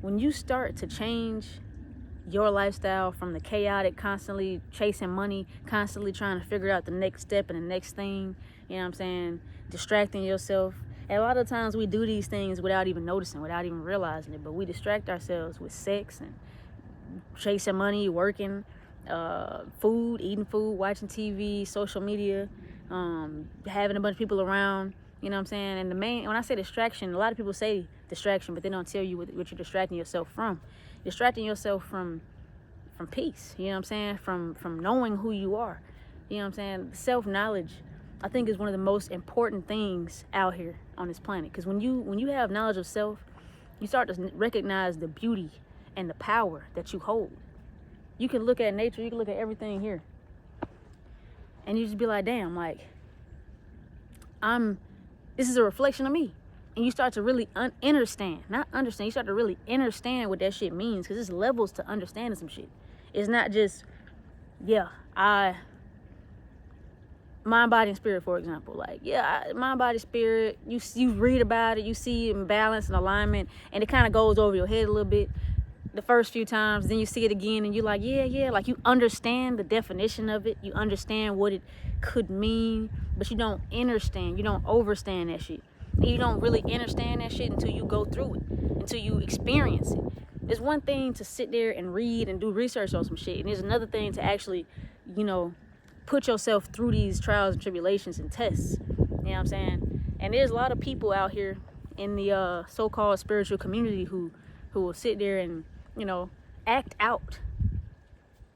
when you start to change your lifestyle from the chaotic, constantly chasing money, constantly trying to figure out the next step and the next thing, you know what I'm saying, distracting yourself. And a lot of times we do these things without even noticing, without even realizing it, but we distract ourselves with sex and chasing money, working, food, eating food, watching TV, social media, having a bunch of people around, you know what I'm saying? And when I say distraction, a lot of people say distraction, but they don't tell you what you're distracting yourself from. You're distracting yourself from peace, you know what I'm saying? From knowing who you are, you know what I'm saying? Self-knowledge, I think, is one of the most important things out here on this planet. Because when you have knowledge of self, you start to recognize the beauty and the power that you hold. You can look at nature, you can look at everything here, and you just be like, damn, like, this is a reflection of me. And you start to really you start to really understand what that shit means, because there's levels to understanding some shit. It's not just, mind, body, and spirit, for example. Like, mind, body, spirit, you read about it, you see it in balance and alignment, and it kind of goes over your head a little bit the first few times. Then you see it again, and you're like, like, you understand the definition of it, you understand what it could mean, but you don't understand, you don't overstand that shit. You don't really understand that shit until you go through it, until you experience it. There's one thing to sit there and read and do research on some shit, and there's another thing to actually, put yourself through these trials and tribulations and tests. You know what I'm saying? And there's a lot of people out here in the so-called spiritual community who will sit there and, act out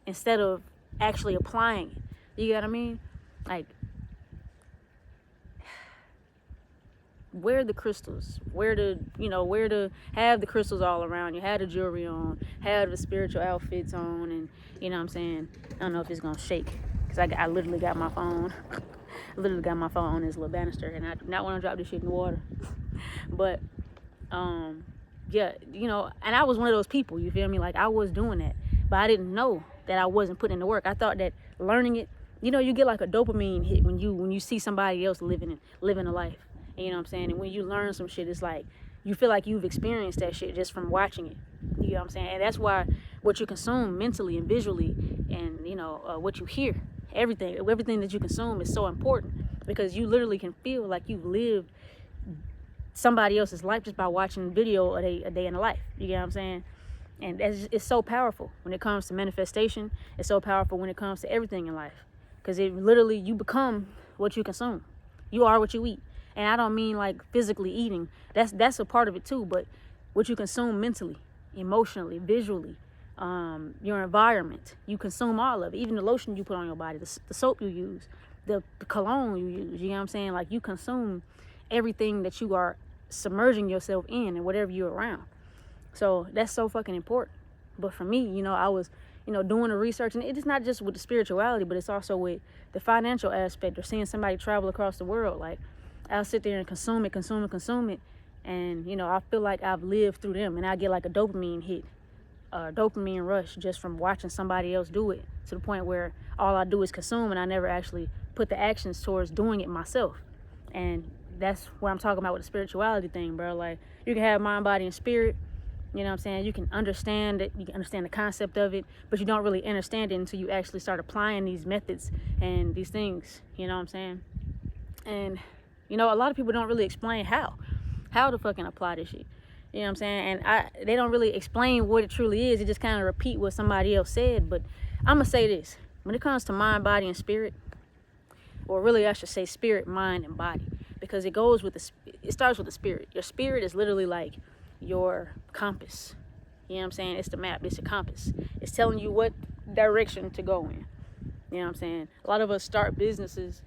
instead of actually applying it. You get what I mean? Like, wear the crystals, where to have the crystals all around you, have the jewelry on, have the spiritual outfits on, and you know what I'm saying? I don't know if it's gonna shake, because I literally got my phone on this little banister, and I do not want to drop this shit in the water. But and I was one of those people, you feel me? Like, I was doing that, but I didn't know that I wasn't putting in the work. I thought that learning it, you get like a dopamine hit when you see somebody else living a life. You know what I'm saying? And when you learn some shit, it's like you feel like you've experienced that shit just from watching it. You know what I'm saying? And that's why what you consume mentally and visually, and what you hear, everything that you consume is so important, because you literally can feel like you've lived somebody else's life just by watching video a day in the life. You get what I'm saying? And it's so powerful when it comes to manifestation. It's so powerful when it comes to everything in life, because it literally, you become what you consume. You are what you eat. And I don't mean like physically eating. That's a part of it too. But what you consume mentally, emotionally, visually, your environment, you consume all of it. Even the lotion you put on your body, the soap you use, the cologne you use. You know what I'm saying? Like, you consume everything that you are submerging yourself in and whatever you're around. So that's so fucking important. But for me, I was, doing the research, and it's not just with the spirituality, but it's also with the financial aspect, or seeing somebody travel across the world. Like, I'll sit there and consume it, and I feel like I've lived through them, and I get like a dopamine hit, a dopamine rush, just from watching somebody else do it, to the point where all I do is consume, and I never actually put the actions towards doing it myself. And that's what I'm talking about with the spirituality thing, bro. Like, you can have mind, body, and spirit. You know what I'm saying? You can understand it, you can understand the concept of it, but you don't really understand it until you actually start applying these methods and these things. You know what I'm saying? And a lot of people don't really explain how to fucking apply this shit. You know what I'm saying? And they don't really explain what it truly is. They just kind of repeat what somebody else said. But I'm going to say this. When it comes to mind, body, and spirit, or really I should say spirit, mind, and body, because it starts with the spirit. Your spirit is literally like your compass. You know what I'm saying? It's the map. It's a compass. It's telling you what direction to go in. You know what I'm saying? A lot of us start businesses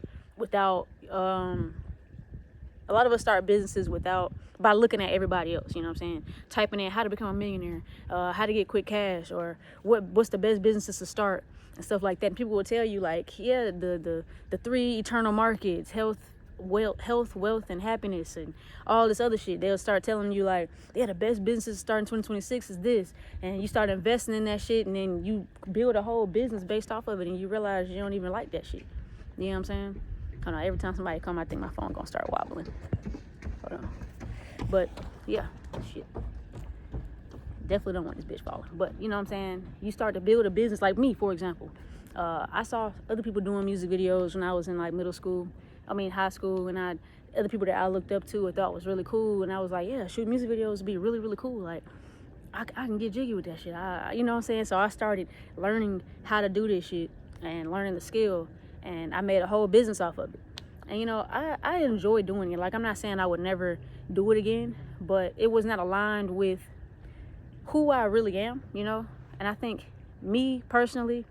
by looking at everybody else. You know what I'm saying? Typing in how to become a millionaire, how to get quick cash, or what's the best businesses to start, and stuff like that. And people will tell you, like, the 3 eternal markets: health, wealth, and happiness, and all this other shit. They'll start telling you, like, the best businesses to start in 2026 is this, and you start investing in that shit, and then you build a whole business based off of it, and you realize you don't even like that shit. You know what I'm saying? Hold on, every time somebody come, I think my phone gonna start wobbling. Hold on. But yeah, shit. definitely don't want this bitch falling. But you know what I'm saying? You start to build a business, like me, for example. I saw other people doing music videos when I was in like high school, and other people that I looked up to and thought was really cool, and I was like, yeah, shoot, music videos would be really, really cool. Like, I can get jiggy with that shit. You know what I'm saying? So I started learning how to do this shit and learning the skill, and I made a whole business off of it. And you know, I enjoy doing it. Like, I'm not saying I would never do it again, but it was not aligned with who I really am, you know? And I think me personally,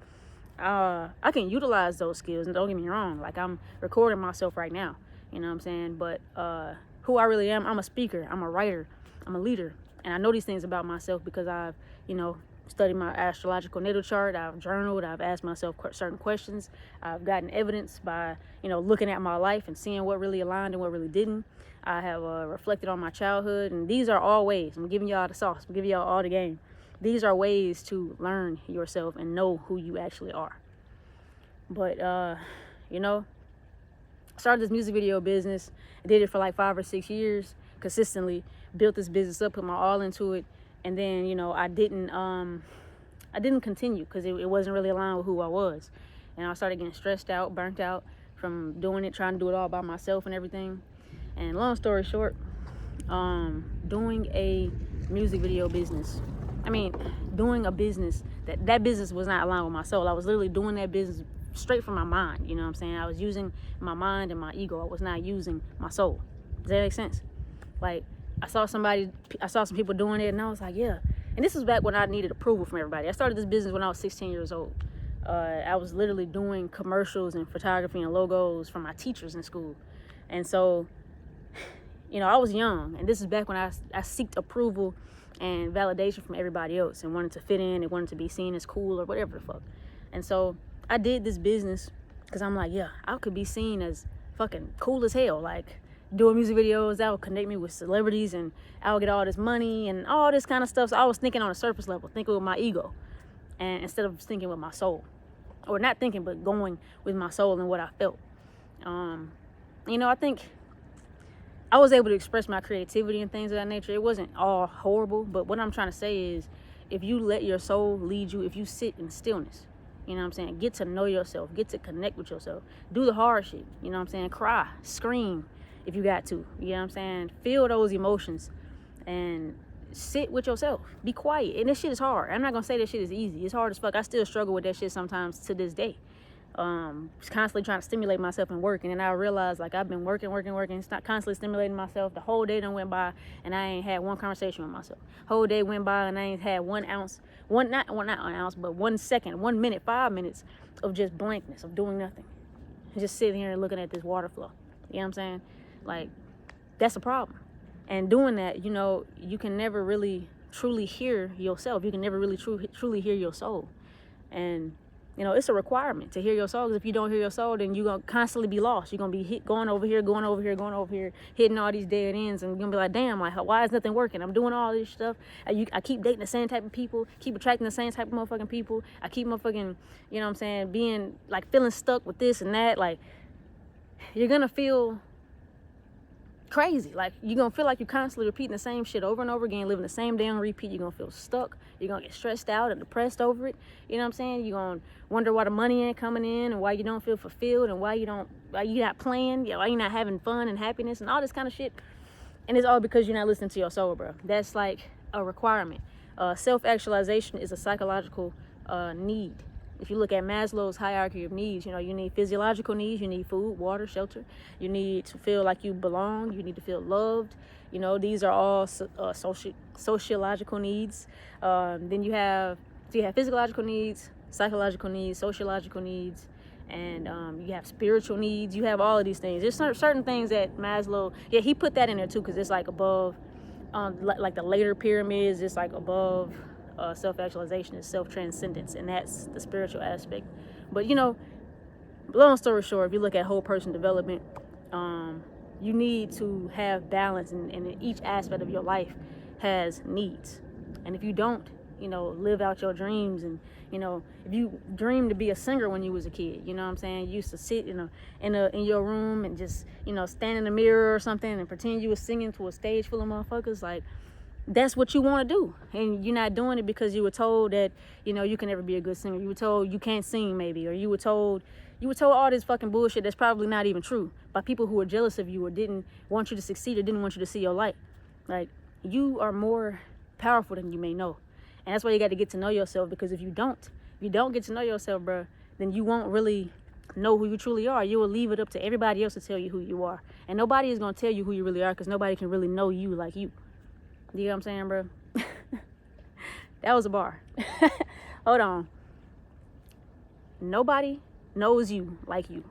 I can utilize those skills, and don't get me wrong, like, I'm recording myself right now, you know what I'm saying? But who I really am, I'm a speaker, I'm a writer, I'm a leader, and I know these things about myself because I've, you know, studied my astrological natal chart, I've journaled, I've asked myself certain questions, I've gotten evidence by, you know, looking at my life and seeing what really aligned and what really didn't. I have reflected on my childhood, and these are all ways. I'm giving y'all the sauce, I'm giving y'all all the game. These are ways to learn yourself and know who you actually are. But, you know, started this music video business. I did it for like 5 or 6 years consistently, built this business up, put my all into it. And then, you know, I didn't continue because it wasn't really aligned with who I was. And I started getting stressed out, burnt out from doing it, trying to do it all by myself and everything. And long story short, doing a music video business, doing a business, that business was not aligned with my soul. I was literally doing that business straight from my mind, you know what I'm saying? I was using my mind and my ego. I was not using my soul. Does that make sense? Like, I saw some people doing it, and I was like, yeah. And this was back when I needed approval from everybody. I started this business when I was 16 years old. I was literally doing commercials and photography and logos for my teachers in school. And so, you know, I was young, and this is back when I seeked approval and validation from everybody else and wanted to fit in and wanted to be seen as cool or whatever the fuck. And so I did this business because I'm like, yeah, I could be seen as fucking cool as hell. Like, doing music videos, that would connect me with celebrities, and I would get all this money and all this kind of stuff. So I was thinking on a surface level, thinking with my ego, and instead of thinking with my soul. Or not thinking, but going with my soul and what I felt. You know, I think I was able to express my creativity and things of that nature. It wasn't all horrible, but what I'm trying to say is, if you let your soul lead you, if you sit in stillness, you know what I'm saying, get to know yourself, get to connect with yourself, do the hard shit, you know what I'm saying, cry, scream if you got to, you know what I'm saying, feel those emotions and sit with yourself, be quiet. And this shit is hard. I'm not gonna say this shit is easy. It's hard as fuck. I still struggle with that shit sometimes to this day. Just constantly trying to stimulate myself and work, and then I realized, like, I've been working, it's not constantly stimulating myself. The whole day done went by and I ain't had one conversation with myself. Whole day went by and I ain't had 1 second, 1 minute, 5 minutes of just blankness, of doing nothing, just sitting here and looking at this water flow. You know what I'm saying? Like, that's a problem. And doing that, you know, you can never really truly hear yourself. You can never really truly hear your soul. And you know, it's a requirement to hear your soul, because if you don't hear your soul, then you're going to constantly be lost. You're going to be going over here, hitting all these dead ends, and you're going to be like, damn, like, why is nothing working? I'm doing all this stuff. I keep dating the same type of people, keep attracting the same type of motherfucking people. I keep motherfucking, you know what I'm saying, being, like, feeling stuck with this and that. Like, you're going to feel crazy. Like, you're gonna feel like you're constantly repeating the same shit over and over again, living the same day on repeat. You're gonna feel stuck, you're gonna get stressed out and depressed over it, you know what I'm saying? You're gonna wonder why the money ain't coming in, and why you don't feel fulfilled, and why you're not playing, why you're not having fun and happiness and all this kind of shit. And it's all because you're not listening to your soul, bro. That's like a requirement. Self-actualization is a psychological need. If you look at Maslow's hierarchy of needs, you know, you need physiological needs, you need food, water, shelter. You need to feel like you belong. You need to feel loved. You know, these are all sociological needs. Then you have physiological needs, psychological needs, sociological needs, and you have spiritual needs. You have all of these things. There's certain things that Maslow, he put that in there too, because it's like above, like the later pyramids, it's like above self-actualization is self-transcendence, and that's the spiritual aspect. But you know, long story short, if you look at whole person development, you need to have balance, and each aspect of your life has needs. And if you don't, you know, live out your dreams, and you know, if you dreamed to be a singer when you was a kid, you know what I'm saying, you used to sit in your room and just, you know, stand in the mirror or something and pretend you was singing to a stage full of motherfuckers, like, that's what you want to do, and you're not doing it because you were told that, you know, you can never be a good singer. You were told you can't sing, maybe, or you were told all this fucking bullshit that's probably not even true by people who were jealous of you or didn't want you to succeed or didn't want you to see your light. Like, you are more powerful than you may know, and that's why you got to get to know yourself. Because if you don't get to know yourself, bro, then you won't really know who you truly are. You will leave it up to everybody else to tell you who you are, and nobody is gonna tell you who you really are, because nobody can really know you like you. You know what I'm saying, bro? That was a bar. Hold on. Nobody knows you like you.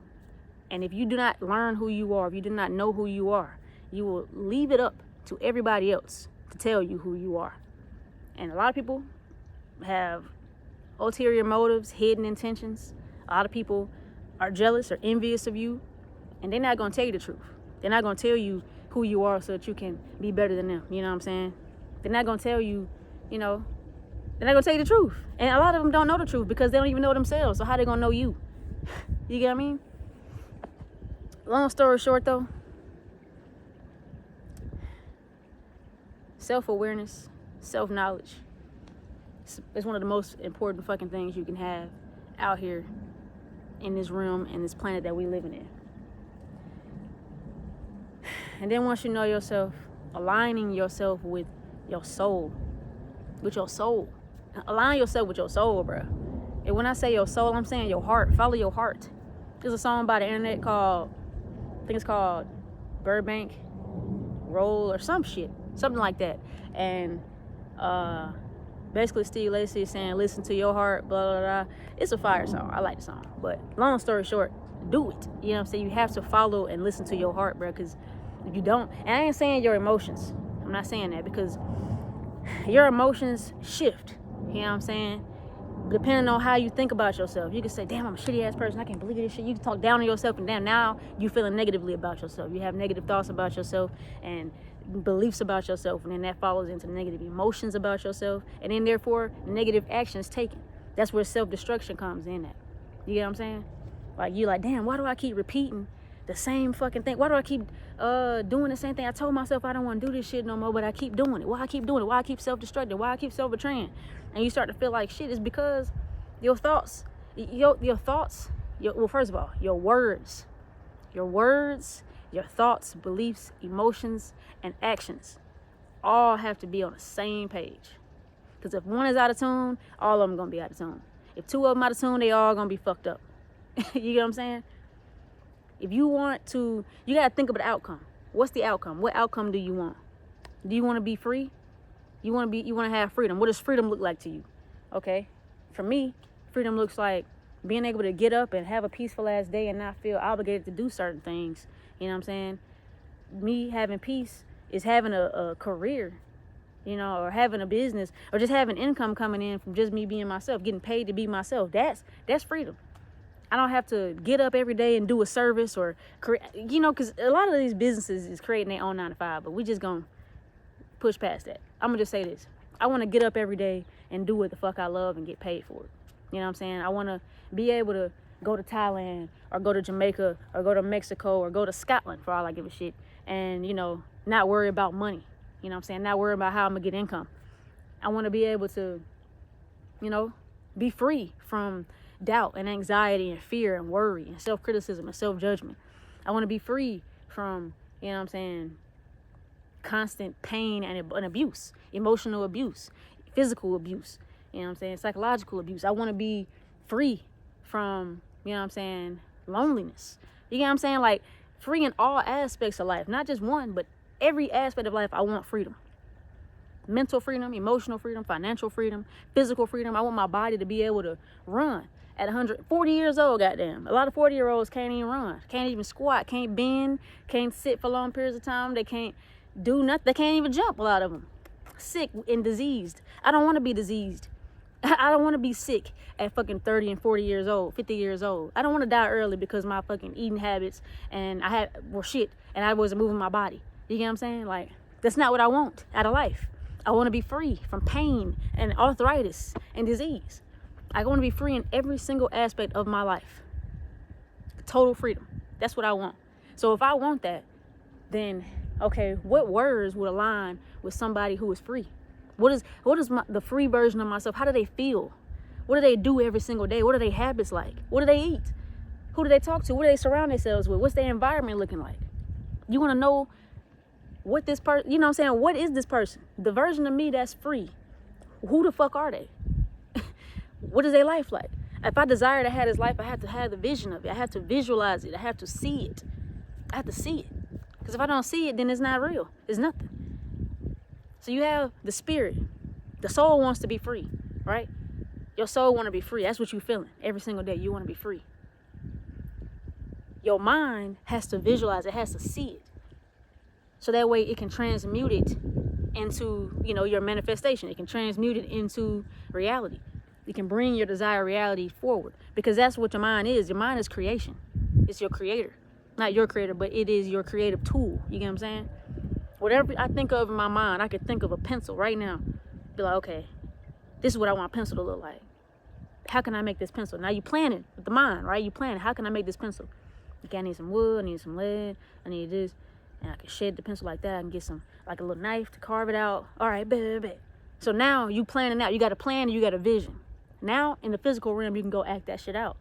And if you do not learn who you are, if you do not know who you are, you will leave it up to everybody else to tell you who you are. And a lot of people have ulterior motives, hidden intentions. A lot of people are jealous or envious of you, and they're not going to tell you the truth. They're not going to tell you who you are so that you can be better than them. You know what I'm saying? They're not going to tell you, you know, they're not going to tell you the truth. And a lot of them don't know the truth because they don't even know themselves. So how they going to know you? You get what I mean? Long story short, though, self-awareness, self-knowledge, it's one of the most important fucking things you can have out here in this realm and this planet that we living in. And then once you know yourself, aligning yourself with your soul. Align yourself with your soul, bro. And when I say your soul, I'm saying your heart. Follow your heart. There's a song by the internet called, I think it's called Burbank Roll or some shit. Something like that. And basically Steve Lacy is saying, listen to your heart, blah, blah, blah. It's a fire song. I like the song. But long story short, do it. You know what I'm saying? You have to follow and listen to your heart, bro. Because if you don't, and I ain't saying your emotions. I'm not saying that, because your emotions shift. You know what I'm saying? Depending on how you think about yourself. You can say, damn, I'm a shitty ass person. I can't believe this shit. You can talk down on yourself, and damn, now you feeling negatively about yourself. You have negative thoughts about yourself and beliefs about yourself, and then that follows into negative emotions about yourself, and then therefore negative actions taken. That's where self-destruction comes in at. You get what I'm saying? Like, you like, damn, why do I keep repeating the same fucking thing? Why do I keep doing the same thing? I told myself I don't want to do this shit no more, but I keep doing it. Why I keep doing it? Why I keep self-destructing? Why I keep self-betraying? And you start to feel like shit. It's because your thoughts, well, first of all, your words, your thoughts, beliefs, emotions, and actions all have to be on the same page. Because if one is out of tune, all of them gonna be out of tune. If two of them out of tune, they all gonna be fucked up. You get what I'm saying? If you want to, you gotta think about the outcome. What's the outcome? What outcome do you want? Do you want to be free? You want to have freedom. What does freedom look like to you? Okay, for me, freedom looks like being able to get up and have a peaceful ass day and not feel obligated to do certain things. You know what I'm saying? Me having peace is having a career, you know, or having a business, or just having income coming in from just me being myself, getting paid to be myself. That's freedom. I don't have to get up every day and do a service or create, you know, because a lot of these businesses is creating their own 9 to 5, but we just gonna push past that. I'm gonna just say this. I want to get up every day and do what the fuck I love and get paid for it. You know what I'm saying? I want to be able to go to Thailand or go to Jamaica or go to Mexico or go to Scotland, for all I give a shit, and, you know, not worry about money. You know what I'm saying? Not worry about how I'm gonna get income. I want to be able to, you know, be free from doubt and anxiety and fear and worry and self-criticism and self-judgment. I want to be free from, you know what I'm saying, constant pain and abuse, emotional abuse, physical abuse, you know what I'm saying, psychological abuse. I want to be free from, you know what I'm saying, loneliness. You get what I'm saying? Like, free in all aspects of life, not just one, but every aspect of life. I want freedom. Mental freedom, emotional freedom, financial freedom, physical freedom. I want my body to be able to run at 140 years old, goddamn. A lot of 40-year-olds can't even run, can't even squat, can't bend, can't sit for long periods of time. They can't do nothing. They can't even jump, a lot of them. Sick and diseased. I don't want to be diseased. I don't want to be sick at fucking 30 and 40 years old, 50 years old. I don't want to die early because my fucking eating habits and were shit and I wasn't moving my body. You get what I'm saying? Like, that's not what I want out of life. I want to be free from pain and arthritis and disease. I want to be free in every single aspect of my life. Total freedom. That's what I want. So if I want that, then, okay, what words would align with somebody who is free? What is the free version of myself? How do they feel? What do they do every single day? What are their habits like? What do they eat? Who do they talk to? What do they surround themselves with? What's their environment looking like? You want to know what this person, you know what I'm saying? What is this person? The version of me that's free. Who the fuck are they? What is their life like? If I desire to have this life, I have to have the vision of it. I have to visualize it. I have to see it. I have to see it. Because if I don't see it, then it's not real. It's nothing. So you have the spirit. The soul wants to be free, right? Your soul want to be free. That's what you're feeling every single day. You want to be free. Your mind has to visualize it, has to see it. So that way it can transmute it into, your manifestation. It can transmute it into reality. You can bring your desired reality forward, because that's what your mind is. Your mind is creation. It's your creator. Not your creator, but it is your creative tool. You get what I'm saying? Whatever I think of in my mind, I could think of a pencil right now. Be like, okay, this is what I want a pencil to look like. How can I make this pencil? Now you planning with the mind, right? You planning, how can I make this pencil? Okay, I need some wood, I need some lead, I need this. And I can shed the pencil like that. I can get some, like a little knife to carve it out. All right, bet. So now you planning out. You got a plan and you got a vision. Now in the physical realm, you can go act that shit out.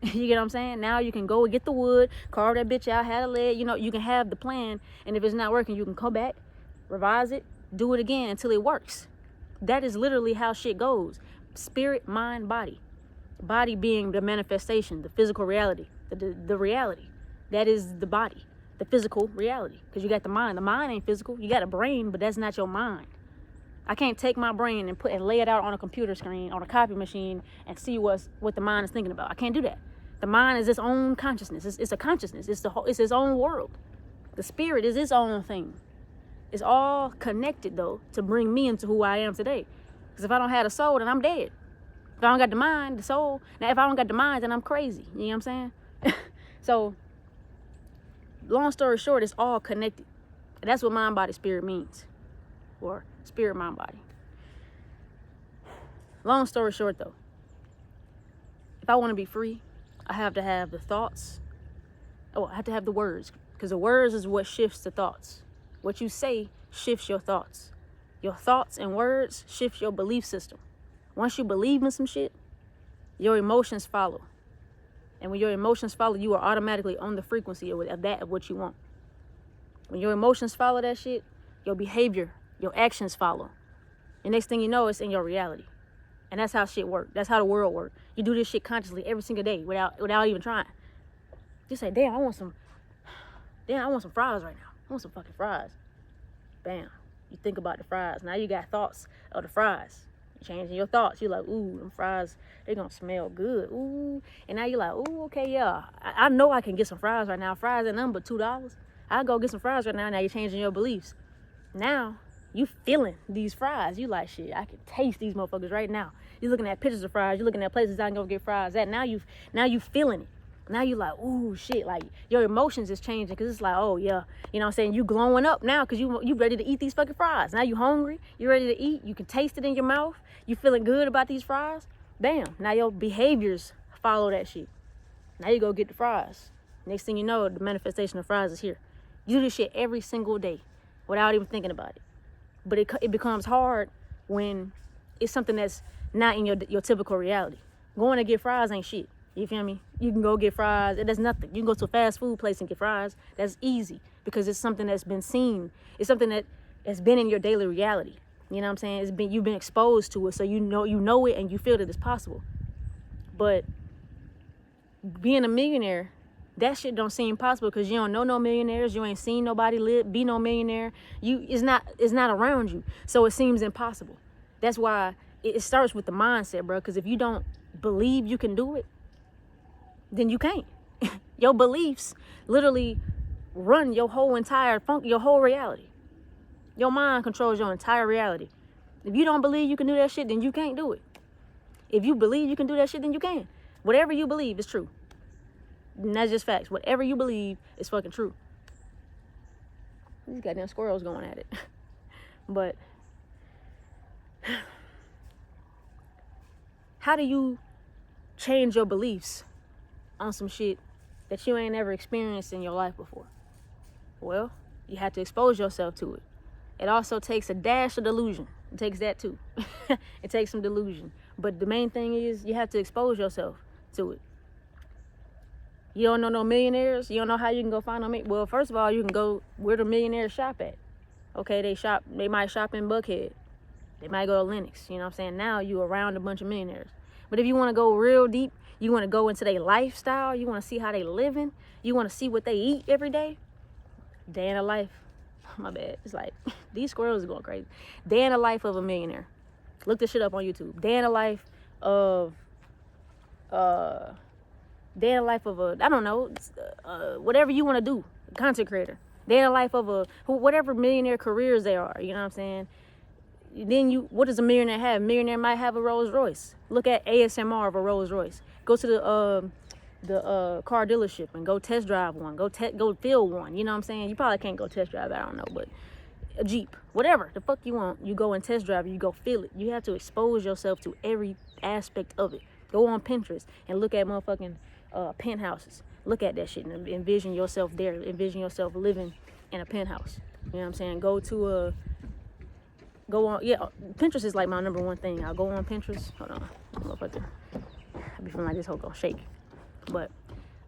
You get what I'm saying? Now you can go get the wood, carve that bitch out, have a lead. You can have the plan. And if it's not working, you can come back, revise it, do it again until it works. That is literally how shit goes. Spirit, mind, body. Body being the manifestation, the physical reality, the reality. That is the body, the physical reality. Because you got the mind. The mind ain't physical. You got a brain, but that's not your mind. I can't take my brain and lay it out on a computer screen, on a copy machine, and see what the mind is thinking about. I can't do that. The mind is its own consciousness. It's a consciousness. It's its own world. The spirit is its own thing. It's all connected, though, to bring me into who I am today. Because if I don't have the soul, then I'm dead. If I don't got the mind, the soul. Now, if I don't got the mind, then I'm crazy. You know what I'm saying? So, long story short, it's all connected. And that's what mind, body, spirit means. Or spirit, mind, body. Long story short, though, if I want to be free, I have to have the thoughts. I have to have the words. Because the words is what shifts the thoughts. What you say shifts your thoughts. Your thoughts and words shift your belief system. Once you believe in some shit, your emotions follow. And when your emotions follow, you are automatically on the frequency of what you want. When your emotions follow that shit, your behavior, your actions follow. And next thing you know, it's in your reality. And that's how shit works. That's how the world works. You do this shit consciously every single day without even trying. You say, damn, I want some fries right now. I want some fucking fries. Bam. You think about the fries. Now you got thoughts of the fries. You're changing your thoughts. You're like, ooh, them fries, they're going to smell good. Ooh. And now you're like, ooh, okay, yeah. I know I can get some fries right now. Fries ain't nothing but $2. I'll go get some fries right now. Now you're changing your beliefs. Now you feeling these fries. You like, shit, I can taste these motherfuckers right now. You're looking at pictures of fries. You're looking at places I can go get fries at. Now you feeling it. Now you like, ooh, shit, like your emotions is changing, because it's like, oh, yeah, you know what I'm saying? You glowing up now because you ready to eat these fucking fries. Now you hungry. You ready to eat. You can taste it in your mouth. You feeling good about these fries. Bam. Now your behaviors follow that shit. Now you go get the fries. Next thing you know, the manifestation of fries is here. You do this shit every single day without even thinking about it. But it becomes hard when it's something that's not in your typical reality. Going to get fries ain't shit. You feel me? You can go get fries. That's nothing. You can go to a fast food place and get fries. That's easy because it's something that's been seen. It's something that has been in your daily reality. You know what I'm saying? You've been exposed to it, so you know it and you feel that it's possible. But being a millionaire, that shit don't seem possible because you don't know no millionaires. You ain't seen nobody be no millionaire. It's not around you, so it seems impossible. That's why it starts with the mindset, bro. Because if you don't believe you can do it, then you can't. Your beliefs literally run your whole reality. Your mind controls your entire reality. If you don't believe you can do that shit, then you can't do it. If you believe you can do that shit, then you can. Whatever you believe is true. And that's just facts. Whatever you believe is fucking true. These goddamn squirrels going at it. But how do you change your beliefs on some shit that you ain't ever experienced in your life before? Well, you have to expose yourself to it. It also takes a dash of delusion. It takes that too. It takes some delusion. But the main thing is you have to expose yourself to it. You don't know no millionaires? You don't know how you can go find them? Well, first of all, you can go where the millionaires shop at. Okay, they might shop in Buckhead. They might go to Lenox. You know what I'm saying? Now you around a bunch of millionaires. But if you want to go real deep, you want to go into their lifestyle, you want to see how they living, you want to see what they eat every day, day in the life. My bad. It's like, these squirrels are going crazy. Day in the life of a millionaire. Look this shit up on YouTube. Day in the life of, day in the life of a, I don't know, whatever you want to do, content creator. Day in the life of whatever millionaire careers they are, you know what I'm saying? Then what does a millionaire have? A millionaire might have a Rolls Royce. Look at ASMR of a Rolls Royce. Go to the car dealership and go test drive one. Go feel one. You know what I'm saying? You probably can't go test drive, I don't know, but a Jeep, whatever the fuck you want, you go and test drive it, you go feel it. You have to expose yourself to every aspect of it. Go on Pinterest and look at motherfucking penthouses. Look at that shit and envision yourself there. Envision yourself living in a penthouse. You know what I'm saying? Go on, yeah, Pinterest is like my number one thing. I'll go on Pinterest. Hold on. I don't know if I can. I be feeling like this whole gonna shake. But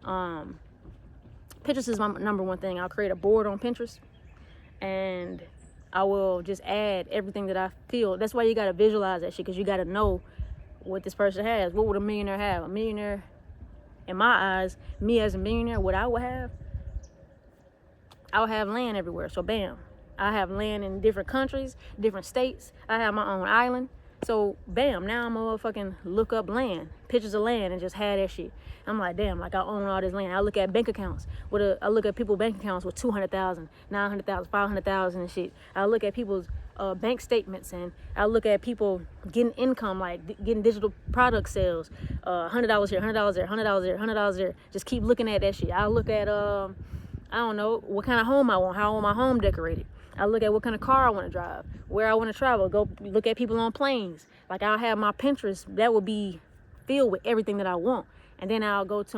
Pinterest is my number one thing. I'll create a board on Pinterest and I will just add everything that I feel. That's why you gotta visualize that shit, because you gotta know what this person has. What would a millionaire have? A millionaire, in my eyes, me as a millionaire, what I would have land everywhere. So bam, I have land in different countries, different states. I have my own island. So bam, now I'm gonna fucking look up land, pictures of land, and just have that shit. I'm like, damn, like I own all this land. I look at bank accounts I look at people's bank accounts with 200,000, 900,000, 500,000 and shit. I look at people's bank statements, and I look at people getting income, like getting digital product sales, $100 here, $100 there, $100 there, $100 there. Just keep looking at that shit. I look at I don't know what kind of home I want, how I want my home decorated. I look at what kind of car I want to drive, where I want to travel, go look at people on planes. Like I'll have my Pinterest, that will be filled with everything that I want. And then I'll go to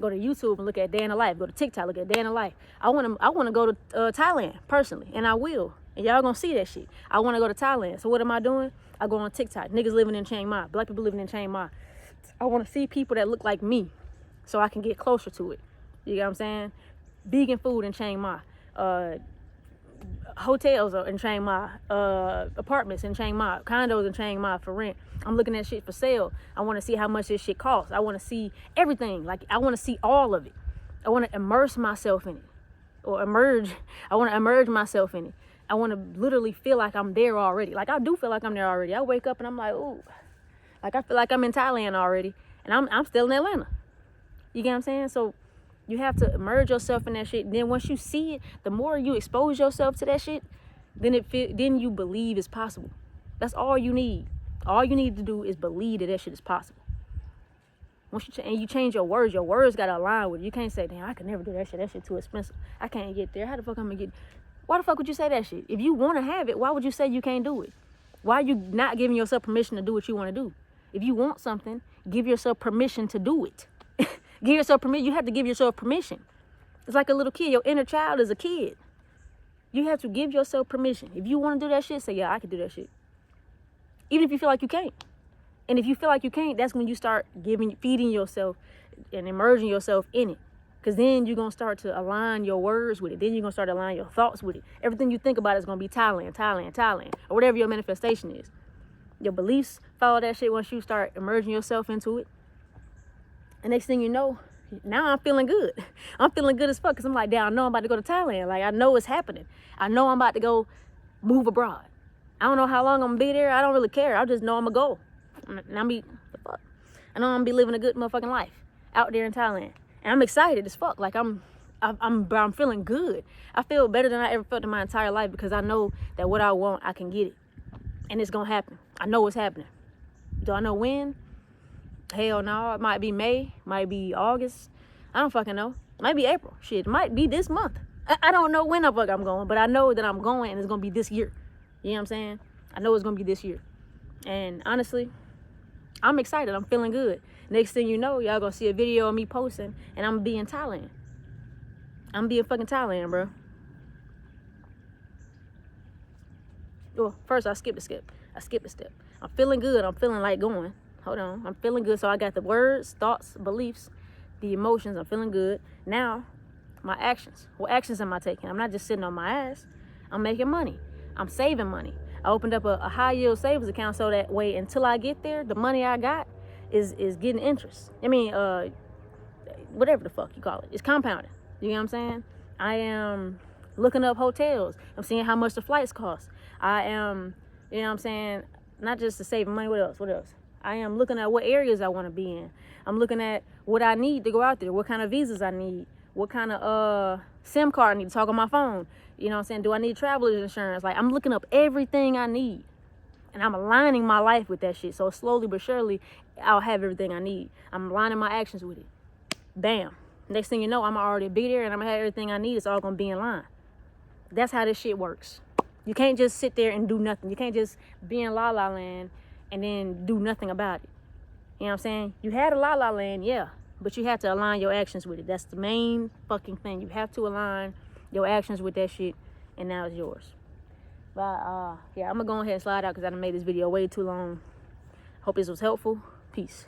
YouTube and look at day in the life, go to TikTok, look at day in the life. I want to go to Thailand personally, and I will. And y'all gonna see that shit. I want to go to Thailand. So what am I doing? I go on TikTok. Niggas living in Chiang Mai, black people living in Chiang Mai. I want to see people that look like me so I can get closer to it. You get what I'm saying? Vegan food in Chiang Mai. Hotels in Chiang Mai, apartments in Chiang Mai, condos in Chiang Mai for rent. I'm looking at shit for sale. I want to see how much this shit costs. I want to see everything. Like I want to see all of it. I want to immerse myself in it, or emerge. I want to emerge myself in it. I want to literally feel like I'm there already. Like I do feel like I'm there already. I wake up and I'm like, ooh, like I feel like I'm in Thailand already, and I'm still in Atlanta. You get what I'm saying? So you have to immerse yourself in that shit. And then once you see it, the more you expose yourself to that shit, then you believe it's possible. That's all you need. All you need to do is believe that shit is possible. Once you change your words gotta align with it. You can't say, damn, I could never do that shit. That shit too expensive. I can't get there. How the fuck I'm gonna get? Why the fuck would you say that shit? If you want to have it, why would you say you can't do it? Why are you not giving yourself permission to do what you want to do? If you want something, give yourself permission to do it. Give yourself permission. You have to give yourself permission. It's like a little kid. Your inner child is a kid. You have to give yourself permission. If you want to do that shit, say, yeah, I can do that shit. Even if you feel like you can't. And if you feel like you can't, that's when you start feeding yourself and immersing yourself in it. Because then you're going to start to align your words with it. Then you're going to start to align your thoughts with it. Everything you think about is going to be Thailand, Thailand, Thailand, or whatever your manifestation is. Your beliefs follow that shit once you start immersing yourself into it. And next thing you know, now I'm feeling good. I'm feeling good as fuck, because I'm like, damn, I know I'm about to go to Thailand. Like, I know it's happening. I know I'm about to go move abroad. I don't know how long I'm going to be there. I don't really care. I just know I'm going to go. I know I'm going to be living a good motherfucking life out there in Thailand. And I'm excited as fuck. Like, I'm feeling good. I feel better than I ever felt in my entire life, because I know that what I want, I can get it. And it's going to happen. I know it's happening. Do I know when? Hell no. It might be May, might be August. I don't fucking know. Might be April. Shit, it might be this month. I don't know when the fuck I'm going, but I know that I'm going, and it's going to be this year. You know what I'm saying? I know it's going to be this year. And honestly, I'm excited. I'm feeling good. Next thing you know, y'all going to see a video of me posting, and I'm going to be in Thailand. I'm going to be in fucking Thailand, bro. Well, first I skipped a step. I'm feeling good. I'm feeling like going. Hold on. I'm feeling good. So I got the words, thoughts, beliefs, the emotions. I'm feeling good. Now, my actions. What actions am I taking? I'm not just sitting on my ass. I'm making money. I'm saving money. I opened up a high yield savings account so that way until I get there, the money I got is getting interest. I mean, whatever the fuck you call it. It's compounding. You know what I'm saying? I am looking up hotels. I'm seeing how much the flights cost. I am, you know what I'm saying, not just to save money. What else? I am looking at what areas I want to be in. I'm looking at what I need to go out there, what kind of visas I need, what kind of SIM card I need to talk on my phone. You know what I'm saying? Do I need traveler's insurance? Like, I'm looking up everything I need. And I'm aligning my life with that shit. So slowly but surely, I'll have everything I need. I'm aligning my actions with it. Bam. Next thing you know, I'm already be there and I'm going to have everything I need. It's all going to be in line. That's how this shit works. You can't just sit there and do nothing. You can't just be in La La Land and then do nothing about it. You know what I'm saying? You had a La La Land, yeah. But you have to align your actions with it. That's the main fucking thing. You have to align your actions with that shit. And now it's yours. But, yeah, I'm going to go ahead and slide out because I done made this video way too long. Hope this was helpful. Peace.